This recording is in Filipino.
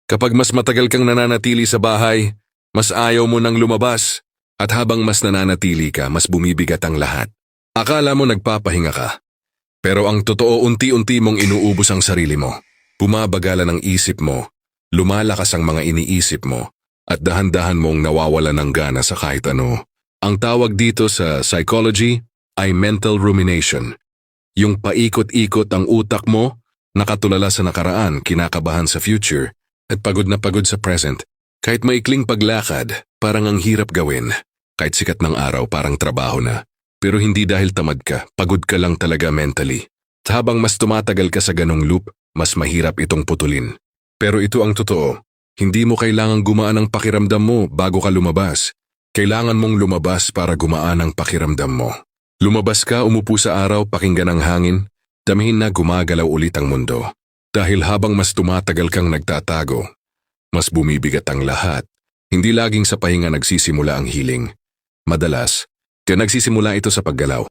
Kapag mas matagal kang nananatili sa bahay, mas ayaw mo nang lumabas. At habang mas nananatili ka, mas bumibigat ang lahat. Akala mo nagpapahinga ka. Pero ang totoo, unti-unti mong inuubos ang sarili mo. Bumabagalan ang isip mo, lumalakas ang mga iniisip mo, at dahan-dahan mong nawawala ng gana sa kahit ano. Ang tawag dito sa psychology ay mental rumination. Yung paikot-ikot ang utak mo, nakatulala sa nakaraan, kinakabahan sa future, at pagod na pagod sa present. Kahit maikling paglakad, parang ang hirap gawin. Kahit sikat ng araw, parang trabaho na. Pero hindi dahil tamad ka, pagod ka lang talaga mentally. At habang mas tumatagal ka sa ganong loop, mas mahirap itong putulin. Pero ito ang totoo, hindi mo kailangang gumaan ang pakiramdam mo bago ka lumabas. Kailangan mong lumabas para gumaan ang pakiramdam mo. Lumabas ka, umupo sa araw, pakinggan ang hangin, damihin na gumagalaw ulit ang mundo. Dahil habang mas tumatagal kang nagtatago, mas bumibigat ang lahat. Hindi laging sa pahinga nagsisimula ang healing. Madalas, kaya nagsisimula ito sa paggalaw.